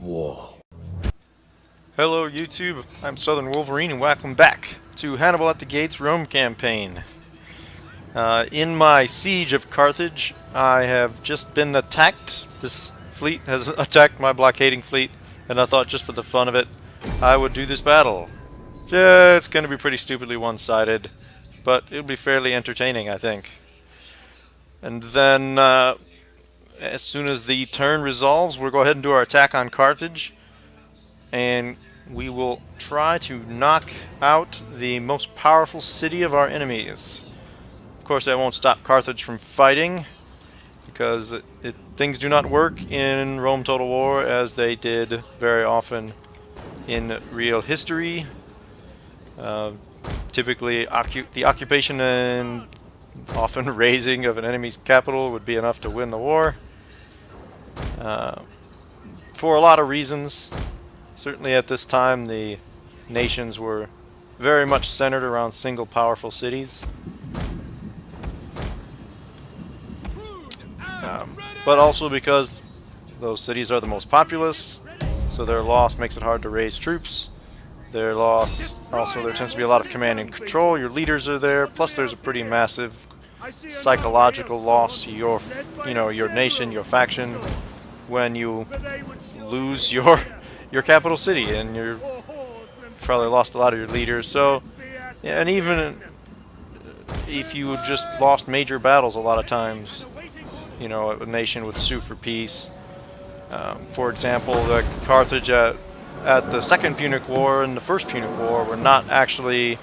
war. Hello YouTube, I'm Southern Wolverine and welcome back to Hannibal at the Gates Rome campaign. In my siege of Carthage, I have just been attacked. This fleet has attacked my blockading fleet, and I thought just for the fun of it, I would do this battle. Yeah, it's going to be pretty stupidly one-sided, but it'll be fairly entertaining, I think. And then, as soon as the turn resolves, we'll go ahead and do our attack on Carthage, and we will try to knock out the most powerful city of our enemies. Of course, that won't stop Carthage from fighting, because things do not work in Rome Total War as they did very often in real history. Typically, the occupation and often razing of an enemy's capital would be enough to win the war. For a lot of reasons. Certainly at this time, the nations were very much centered around single powerful cities. But also because those cities are the most populous, so their loss makes it hard to raise troops. Their loss, also there tends to be a lot of command and control, your leaders are there, plus there's a pretty massive psychological loss to your nation, your faction, when you lose your capital city, and you're probably lost a lot of your leaders. So, yeah, and even if you just lost major battles, a lot of times, a nation would sue for peace. For example, the Carthage at the Second Punic War and the First Punic War were not actually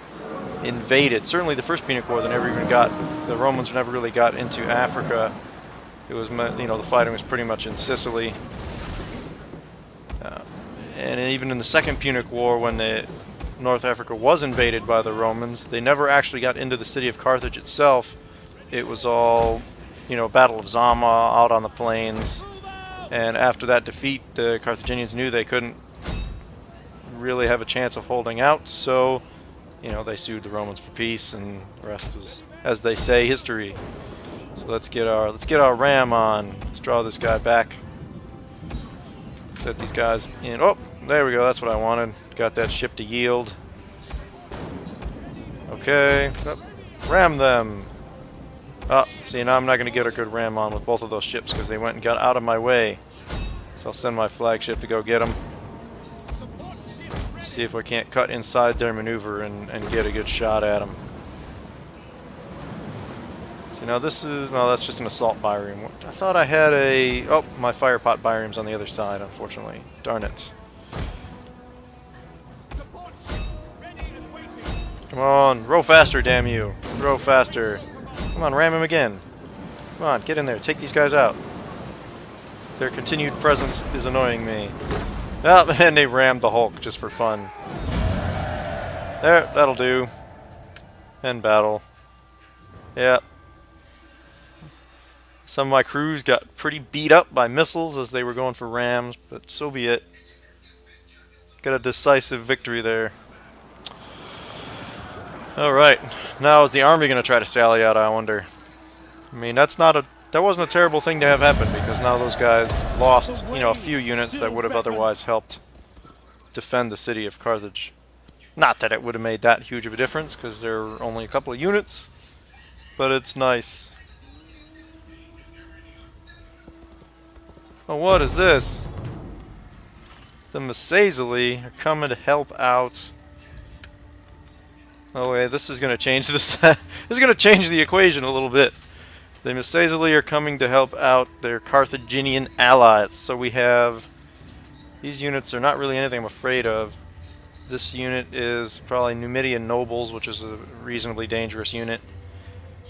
invaded. Certainly, the First Punic War, the Romans never really got into Africa. It was, the fighting was pretty much in Sicily. And even in the Second Punic War, when North Africa was invaded by the Romans, they never actually got into the city of Carthage itself. It was all, Battle of Zama out on the plains. And after that defeat, the Carthaginians knew they couldn't really have a chance of holding out, so, they sued the Romans for peace, and the rest was, as they say, history. So let's get our ram on. Let's draw this guy back. Set these guys in. Oh, there we go. That's what I wanted. Got that ship to yield. Okay. Oh, ram them. Oh, see, now I'm not going to get a good ram on with both of those ships because they went and got out of my way. So I'll send my flagship to go get them. See if we can't cut inside their maneuver and get a good shot at them. See, now that's just an assault byreme. I thought I had oh, my fire pot byreme's on the other side, unfortunately. Darn it. Come on, row faster, damn you. Row faster. Come on, ram him again. Come on, get in there, take these guys out. Their continued presence is annoying me. Oh, and they rammed the Hulk just for fun. There, that'll do. End battle. Yep. Some of my crews got pretty beat up by missiles as they were going for rams, but so be it. Got a decisive victory there. Alright, now is the army going to try to sally out, I wonder? I mean, that wasn't a terrible thing to have happen, because now those guys lost, a few units that would have otherwise helped defend the city of Carthage. Not that it would have made that huge of a difference, because there were only a couple of units, but it's nice. Oh, what is this? The Seige are coming to help out. Oh wait, this is going to change this. This is going to change the equation a little bit. The Seige are coming to help out their Carthaginian allies. So we have these units are not really anything I'm afraid of. This unit is probably Numidian nobles, which is a reasonably dangerous unit.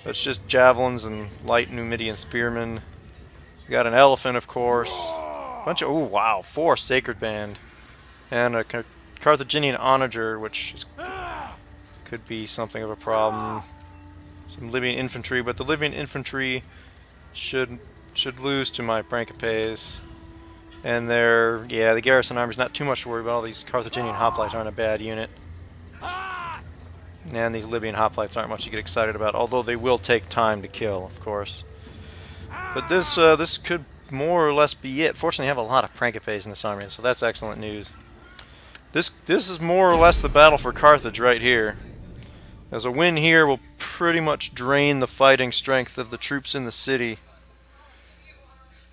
But it's just javelins and light Numidian spearmen. We got an elephant, of course. Oh wow, 4 sacred band, and a Carthaginian onager, which could be something of a problem. Some Libyan infantry, but the Libyan infantry should lose to my Prankipes. And the garrison army's not too much to worry about. All these Carthaginian hoplites aren't a bad unit. And these Libyan hoplites aren't much to get excited about, although they will take time to kill, of course. But this could more or less be it. Fortunately, I have a lot of Prankipes in this army, so that's excellent news. This is more or less the battle for Carthage right here. As a win here will pretty much drain the fighting strength of the troops in the city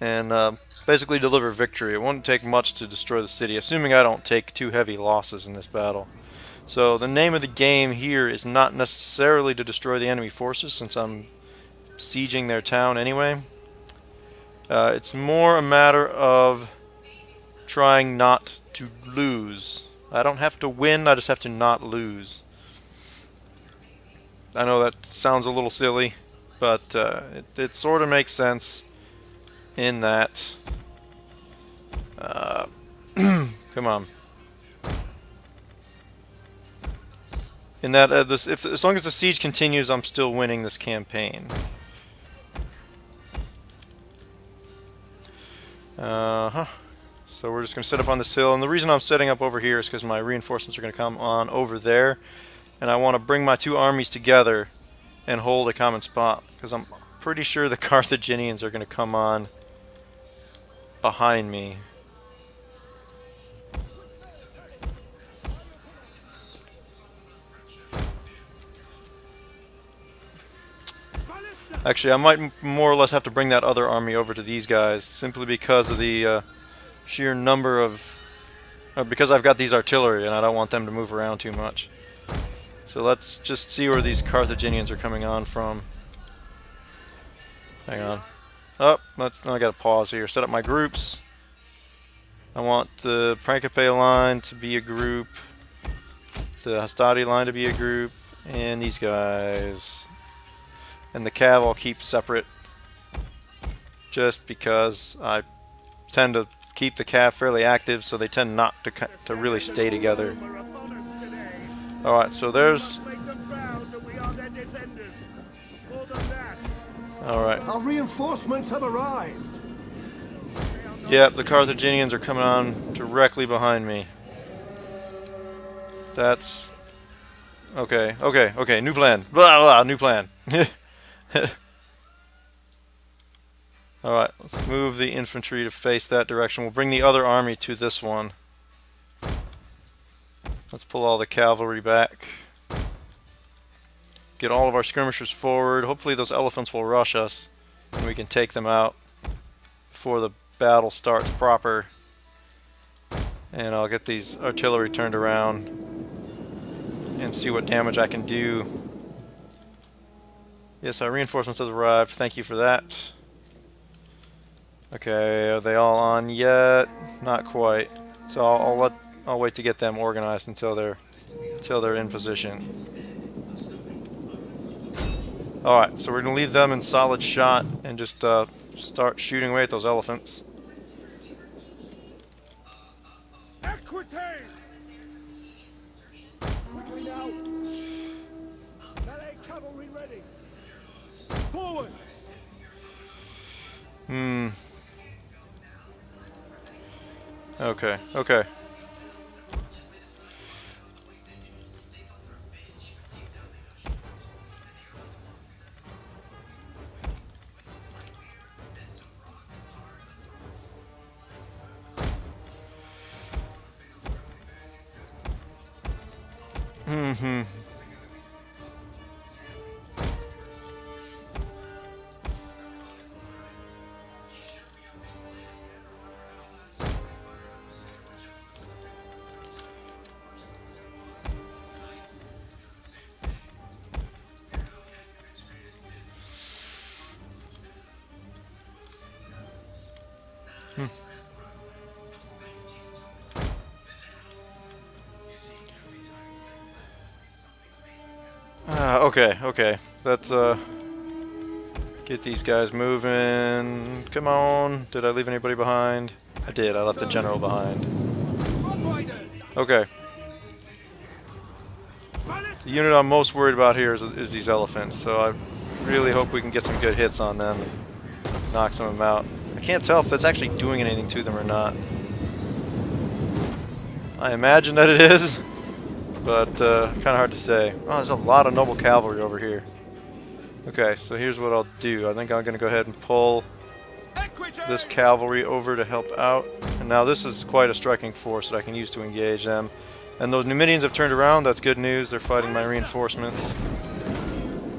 and basically deliver victory. It won't take much to destroy the city, assuming I don't take too heavy losses in this battle. So the name of the game here is not necessarily to destroy the enemy forces, since I'm sieging their town anyway. It's more a matter of trying not to lose. I don't have to win, I just have to not lose. I know that sounds a little silly, but it sort of makes sense in that... come on. In that, as long as the siege continues, I'm still winning this campaign. So we're just going to set up on this hill, and the reason I'm setting up over here is because my reinforcements are going to come on over there, and I want to bring my two armies together and hold a common spot, because I'm pretty sure the Carthaginians are going to come on behind me. Actually, I might more or less have to bring that other army over to these guys, simply because of the sheer number of... because I've got these artillery and I don't want them to move around too much. So let's just see where these Carthaginians are coming on from. Hang on. Oh, I gotta pause here. Set up my groups. I want the Principe line to be a group, the Hastati line to be a group, and these guys. And the cav I'll keep separate, just because I tend to keep the cav fairly active, so they tend not to really stay together. Alright, so there's... Alright. Our reinforcements have arrived. Yep, the Carthaginians are coming on directly behind me. That's... Okay, new plan. Blah, blah, new plan. Alright, let's move the infantry to face that direction. We'll bring the other army to this one. Let's pull all the cavalry back. Get all of our skirmishers forward. Hopefully those elephants will rush us and we can take them out before the battle starts proper. And I'll get these artillery turned around and see what damage I can do. Yes, our reinforcements have arrived. Thank you for that. Okay, are they all on yet? Not quite. So I'll wait to get them organized until they're in position. All right, so we're gonna leave them in solid shot and just start shooting away at those elephants. Equity! Quickly now. Melee cavalry ready. Forward! Okay. Okay. Let's get these guys moving. Come on. Did I leave anybody behind? I did. I left the general behind. Okay. The unit I'm most worried about here is these elephants, so I really hope we can get some good hits on them and knock some of them out. I can't tell if that's actually doing anything to them or not. I imagine that it is, but kind of hard to say. Oh, there's a lot of noble cavalry over here. Okay, so here's what I'll do. I think I'm going to go ahead and pull this cavalry over to help out. And now this is quite a striking force that I can use to engage them. And those Numidians have turned around. That's good news. They're fighting my reinforcements.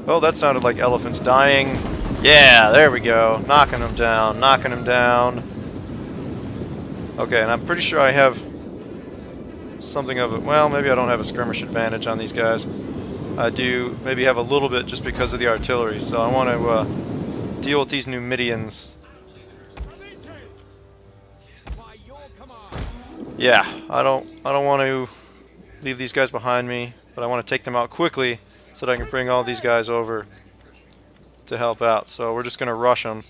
Oh, that sounded like elephants dying. Yeah, there we go. Knocking them down. Knocking them down. Okay, and I'm pretty sure I have something of a... Well, maybe I don't have a skirmish advantage on these guys. I do maybe have a little bit just because of the artillery. So I want to deal with these Numidians. Yeah, I don't want to leave these guys behind me, but I want to take them out quickly so that I can bring all these guys over to help out. So we're just going to rush them.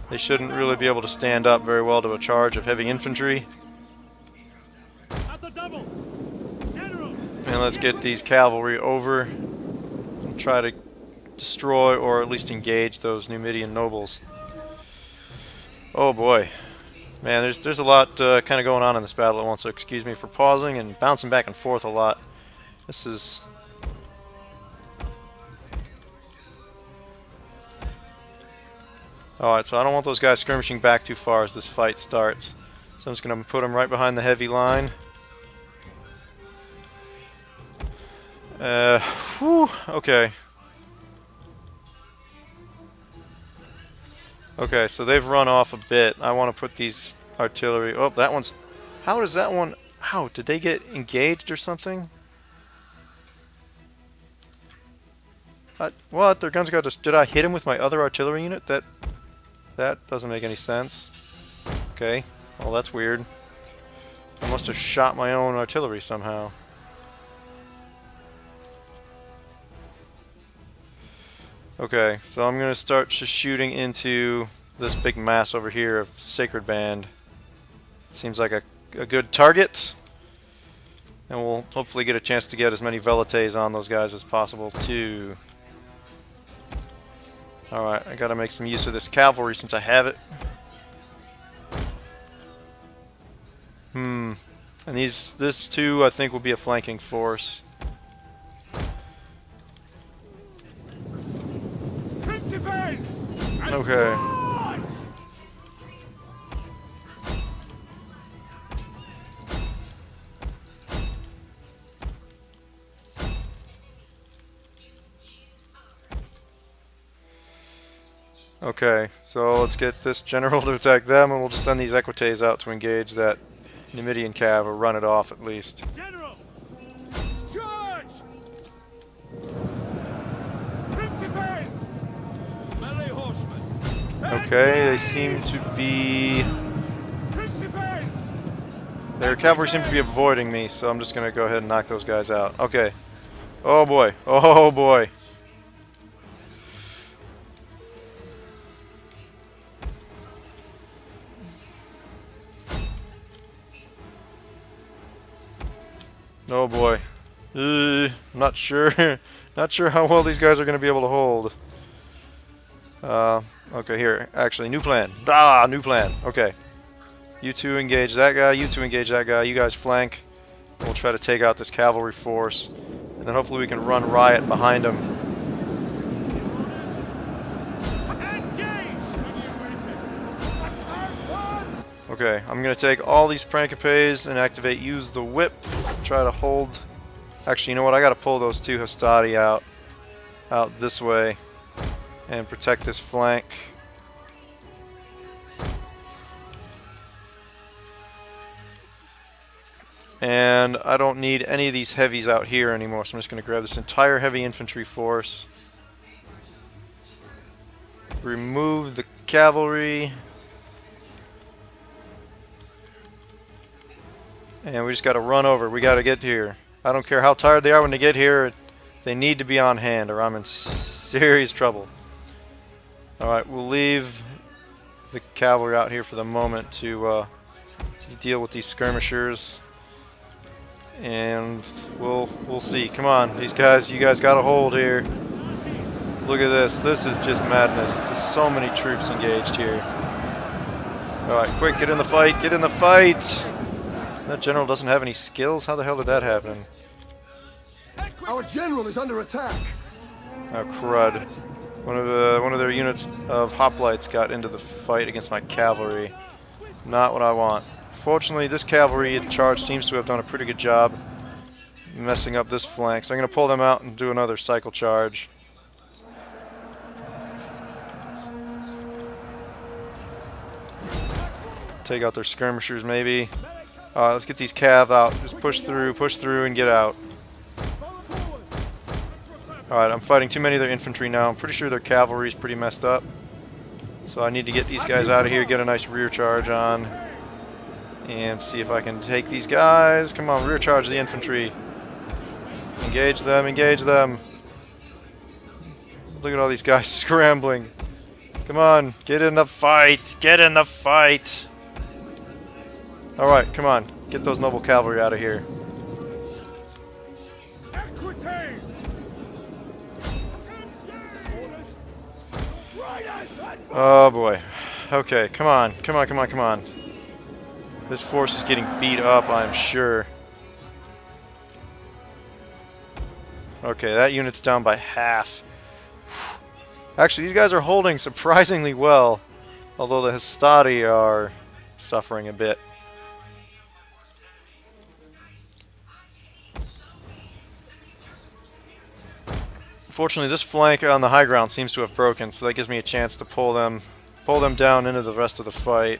They shouldn't really be able to stand up very well to a charge of heavy infantry. And let's get these cavalry over and try to destroy or at least engage those Numidian nobles. Oh boy. Man, there's a lot kind of going on in this battle at once, so excuse me for pausing and bouncing back and forth a lot. This is... Alright, so I don't want those guys skirmishing back too far as this fight starts. So I'm just going to put them right behind the heavy line. Okay. Okay, so they've run off a bit. I want to put these artillery... Oh, that one's... How does that one... How? Did they get engaged or something? What? Their guns got... Did I hit him with my other artillery unit? That doesn't make any sense. Okay. Well, that's weird. I must have shot my own artillery somehow. Okay, so I'm going to start just shooting into this big mass over here of Sacred Band. Seems like a good target. And we'll hopefully get a chance to get as many velites on those guys as possible too. Alright, I gotta make some use of this cavalry since I have it. And this too I think will be a flanking force. Okay. Okay, so let's get this general to attack them, and we'll just send these equites out to engage that Numidian cav, or run it off at least. General! Charge! Principes! Melee horsemen! Okay, they seem to be... Their cavalry seem to be avoiding me, so I'm just going to go ahead and knock those guys out. Okay. Oh boy. Oh boy. Oh boy. Not sure. Not sure how well these guys are going to be able to hold. Okay, here. Actually, new plan. New plan. Okay. You two engage that guy. You two engage that guy. You guys flank. We'll try to take out this cavalry force. And then hopefully we can run riot behind them. Okay, I'm going to take all these Prankipes and activate use the whip. Try to hold... Actually, you know what? I got to pull those two Hastati out this way and protect this flank. And I don't need any of these heavies out here anymore, so I'm just going to grab this entire heavy infantry force. Remove the cavalry. And we just got to run over. We got to get here. I don't care how tired they are when they get here. They need to be on hand or I'm in serious trouble. Alright, we'll leave the cavalry out here for the moment to deal with these skirmishers. And we'll see. Come on, these guys, you guys got to hold here. Look at this. This is just madness. Just so many troops engaged here. Alright, quick, get in the fight. Get in the fight. That general doesn't have any skills? How the hell did that happen? Our general is under attack. Oh, crud. One of their units of hoplites got into the fight against my cavalry. Not what I want. Fortunately, this cavalry charge seems to have done a pretty good job messing up this flank, so I'm going to pull them out and do another cycle charge. Take out their skirmishers, maybe. Let's get these cav out. Just push through, and get out. Alright, I'm fighting too many of their infantry now. I'm pretty sure their cavalry is pretty messed up. So I need to get these guys out of here, get a nice rear charge on. And see if I can take these guys. Come on, rear charge the infantry. Engage them, engage them. Look at all these guys scrambling. Come on, get in the fight, get in the fight. Alright, come on, get those noble cavalry out of here. Oh boy. Okay, come on, come on, come on, come on. This force is getting beat up, I'm sure. Okay, that unit's down by half. Actually, these guys are holding surprisingly well, although the Hastati are suffering a bit. Fortunately, this flank on the high ground seems to have broken, so that gives me a chance to pull them down into the rest of the fight.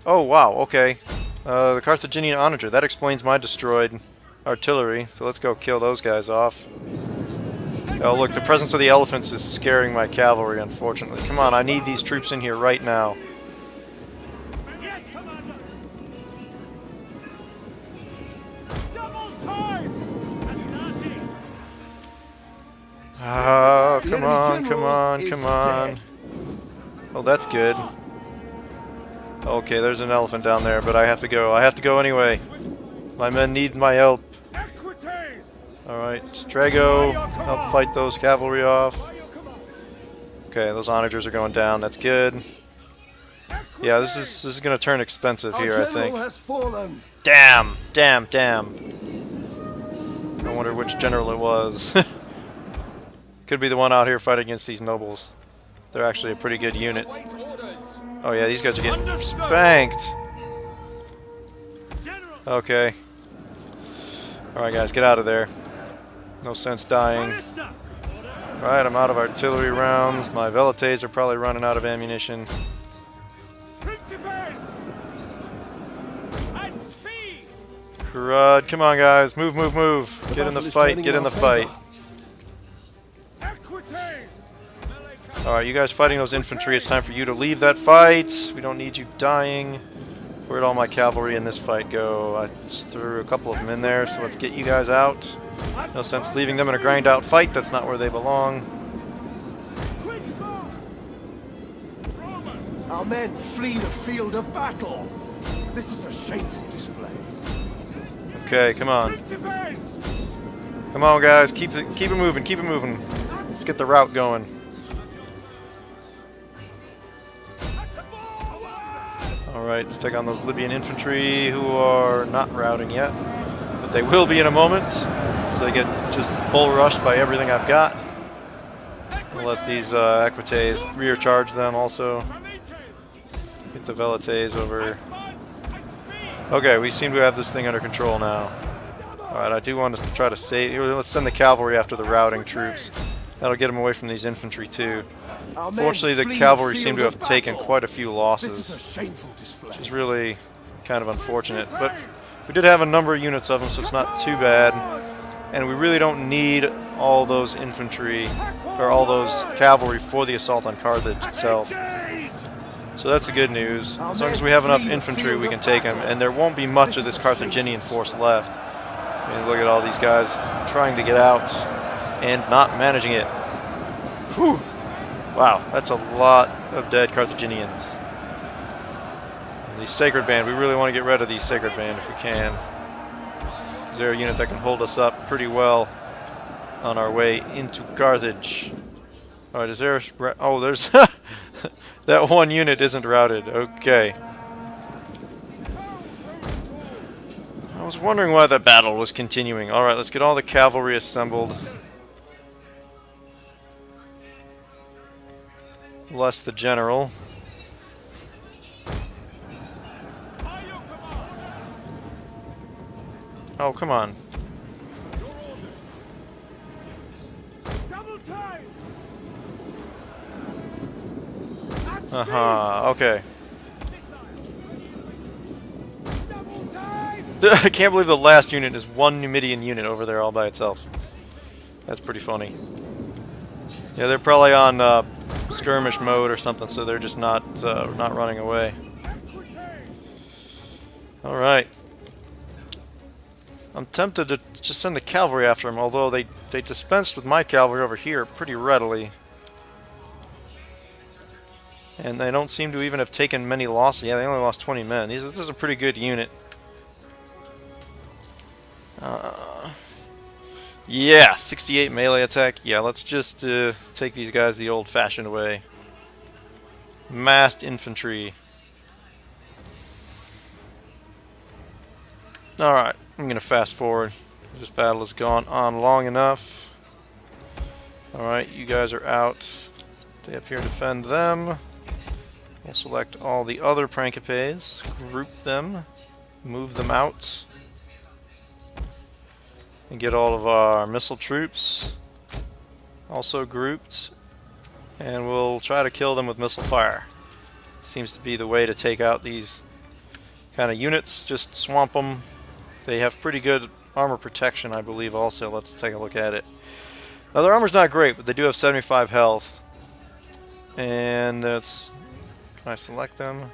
Oh, wow, okay. The Carthaginian onager. That explains my destroyed artillery, so let's go kill those guys off. Oh, look, the presence of the elephants is scaring my cavalry, unfortunately. Come on, I need these troops in here right now. Yes, Commander! Double time! Astarte! Ah, come on, come on, come on. Oh, that's good. Okay, there's an elephant down there, but I have to go. I have to go anyway. My men need my help. Alright, Strago, help fight those cavalry off. Okay, those onagers are going down. That's good. Yeah, this is going to turn expensive here, I think. Damn! Damn! Damn! I wonder which general it was. Could be the one out here fighting against these nobles. They're actually a pretty good unit. Oh yeah, these guys are getting spanked. Okay. Alright guys, get out of there. No sense dying. Alright, I'm out of artillery rounds. My velites are probably running out of ammunition. Crud, come on guys, move, move, move. Get in the fight, get in the fight. Alright, you guys fighting those infantry, it's time for you to leave that fight. We don't need you dying. Where'd all my cavalry in this fight go? I threw a couple of them in there, so let's get you guys out. No sense leaving them in a grind out fight, that's not where they belong. Our men flee the field of battle. This is a shameful display. Okay, come on. Come on guys, keep it moving, keep it moving. Let's get the route going. Alright, let's take on those Libyan infantry who are not routing yet. But they will be in a moment. So they get just bull rushed by everything I've got. We'll let these equites rear charge them also. Get the velites over. Okay, we seem to have this thing under control now. Alright, I do want to try to save. Let's send the cavalry after the routing troops. That'll get them away from these infantry too. Fortunately, the cavalry seem to have taken quite a few losses, which is really kind of unfortunate. But we did have a number of units of them, so it's not too bad. And we really don't need all those infantry, or all those cavalry for the assault on Carthage itself. So that's the good news. As long as we have enough infantry, we can take them. And there won't be much of this Carthaginian force left. I mean, look at all these guys trying to get out and not managing it. Whew. Wow, that's a lot of dead Carthaginians. And the Sacred Band, we really want to get rid of the Sacred Band if we can. Because they're a unit that can hold us up pretty well on our way into Carthage. Alright, is there a... Oh, there's... that one unit isn't routed. Okay. I was wondering why the battle was continuing. Alright, let's get all the cavalry assembled. less the general. By your command. Oh, come on. Your order. Double time. At speed. Okay. Double time. I can't believe the last unit is one Numidian unit over there all by itself. That's pretty funny. Yeah, they're probably on skirmish mode or something, so they're just not running away. All right. I'm tempted to just send the cavalry after them, although they dispensed with my cavalry over here pretty readily. And they don't seem to even have taken many losses. Yeah, they only lost 20 men. This is a pretty good unit. Yeah, 68 melee attack. Yeah, let's just take these guys the old-fashioned way. Massed infantry. Alright, I'm going to fast forward. This battle has gone on long enough. Alright, you guys are out. Stay up here and defend them. We'll select all the other Prankipes, group them, move them out, and get all of our missile troops also grouped, and we'll try to kill them with missile fire. Seems to be the way to take out these kind of units. Just swamp them. They have pretty good armor protection, I believe, also. Let's take a look at it. Now, their armor's not great, but they do have 75 health. And that's... Can I select them?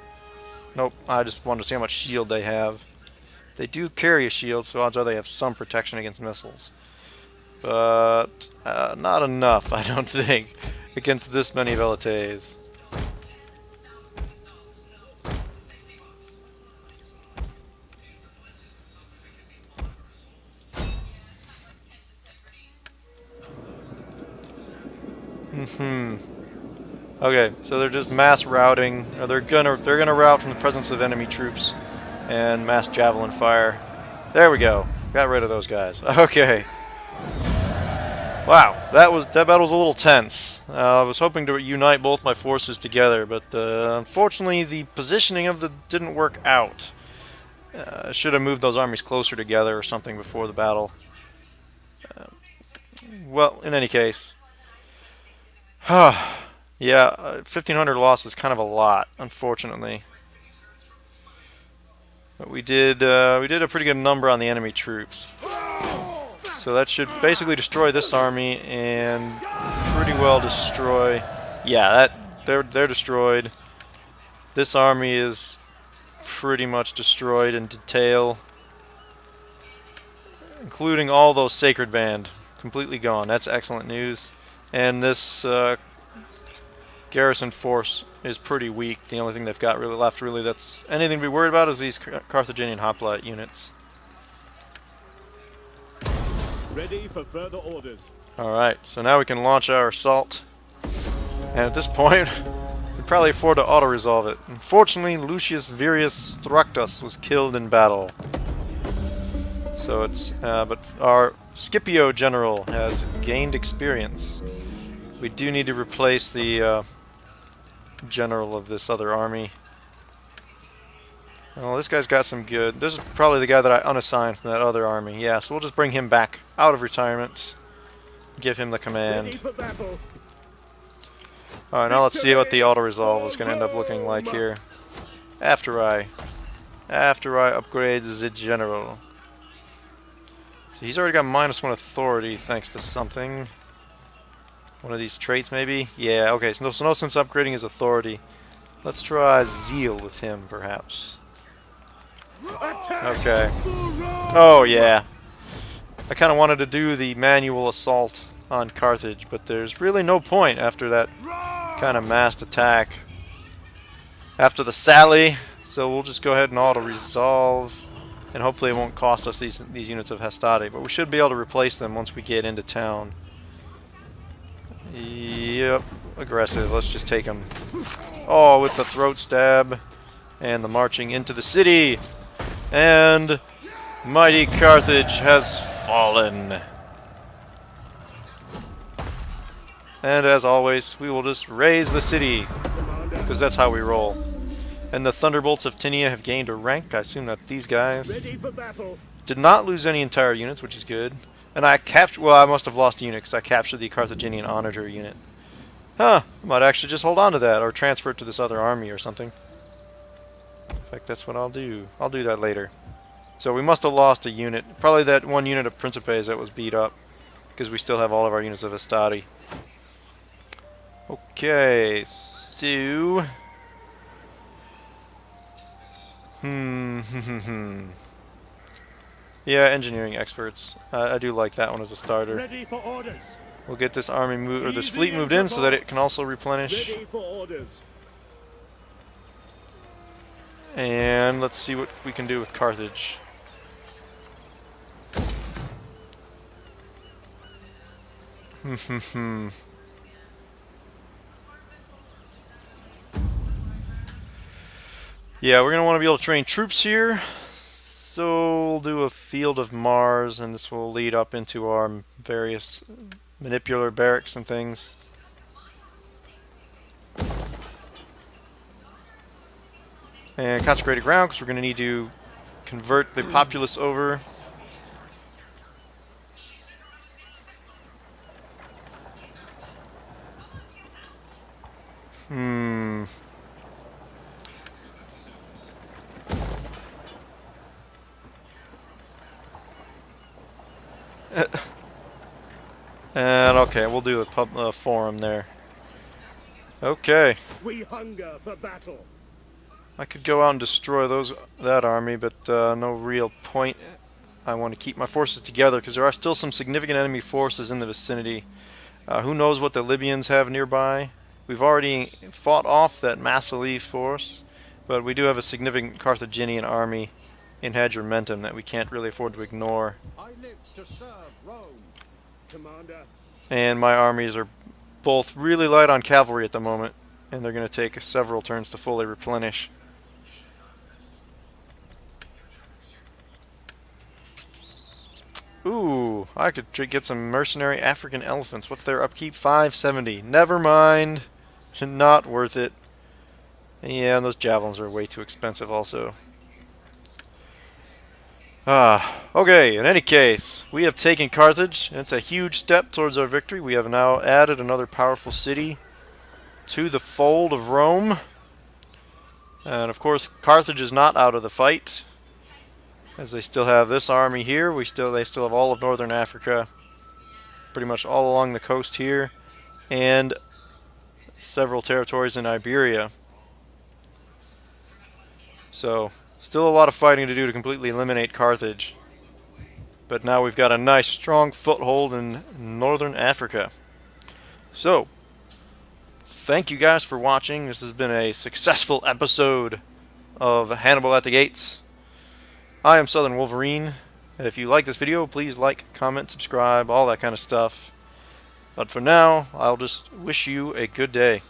Nope, I just wanted to see how much shield they have. They do carry a shield, so odds are they have some protection against missiles. But not enough, I don't think, against this many velites. Okay, so they're just mass routing. Or they're gonna rout from the presence of enemy troops and mass javelin fire. There we go. Got rid of those guys. Okay. Wow, that battle was a little tense. I was hoping to unite both my forces together, but unfortunately the positioning of didn't work out. I should have moved those armies closer together or something before the battle. Well, in any case. Yeah, 1,500 loss is kind of a lot, unfortunately. But we did a pretty good number on the enemy troops. So that should basically destroy this army and pretty well destroy... Yeah, they're destroyed. This army is pretty much destroyed in detail, including all those Sacred Band. Completely gone. That's excellent news. And this garrison force is pretty weak. The only thing they've got really left, that's anything to be worried about, is these Carthaginian hoplite units. Ready for further orders. Alright, so now we can launch our assault. And at this point, we probably afford to auto-resolve it. Unfortunately, Lucius Virius Structus was killed in battle. So it's, but our Scipio general has gained experience. We do need to replace the general of this other army. Well, this guy's got some good... This is probably the guy that I unassigned from that other army. Yeah, so we'll just bring him back out of retirement. Give him the command. Alright, now let's see what the auto-resolve is going to end up looking like here. After I upgrade the general. So he's already got -1 authority thanks to something. One of these traits, maybe? Yeah, okay, so no sense upgrading his authority. Let's try zeal with him, perhaps. Okay. Oh, yeah. I kind of wanted to do the manual assault on Carthage, but there's really no point after that kind of massed attack. After the sally, so we'll just go ahead and auto-resolve, and hopefully it won't cost us these units of Hastati, but we should be able to replace them once we get into town. Yep, aggressive. Let's just take them. Oh, with the throat stab and the marching into the city. And mighty Carthage has fallen. And as always, we will just raise the city, Commander. because that's how we roll. And the Thunderbolts of Tinia have gained a rank. I assume that these guys Ready for battle. did not lose any entire units, which is good. And I captured, well, I must have lost a unit because I captured the Carthaginian Onager unit. Huh, I might actually just hold on to that or transfer it to this other army or something. In fact, that's what I'll do. I'll do that later. So we must have lost a unit. Probably that one unit of Principes that was beat up, because we still have all of our units of Estadi. Okay, so... Yeah, engineering experts. I do like that one as a starter. Ready for orders. We'll get this army moved, or this fleet moved in, so that it can also replenish. Ready for orders. And let's see what we can do with Carthage. Yeah, we're going to want to be able to train troops here. So we'll do a Field of Mars, and this will lead up into our various manipular barracks and things. And consecrated ground, because we're going to need to convert the populace over. And okay, we'll do a forum there. Okay. We hunger for battle. I could go out and destroy that army, but no real point. I want to keep my forces together because there are still some significant enemy forces in the vicinity. Who knows what the Libyans have nearby? We've already fought off that Massili force, but we do have a significant Carthaginian army in Hadrumentum that we can't really afford to ignore. I live to serve Rome. Commander. And my armies are both really light on cavalry at the moment, and they're going to take several turns to fully replenish. Ooh, I could get some mercenary African elephants. What's their upkeep? 570. Never mind. Not worth it. Yeah, and those javelins are way too expensive also. Okay, in any case, we have taken Carthage, and it's a huge step towards our victory. We have now added another powerful city to the fold of Rome. And of course, Carthage is not out of the fight, as they still have this army here. They still have all of northern Africa, pretty much all along the coast here, and several territories in Iberia. So, still a lot of fighting to do to completely eliminate Carthage. But now we've got a nice strong foothold in northern Africa. So, thank you guys for watching. This has been a successful episode of Hannibal at the Gates. I am Southern Wolverine. If you like this video, please like, comment, subscribe, all that kind of stuff. But for now, I'll just wish you a good day.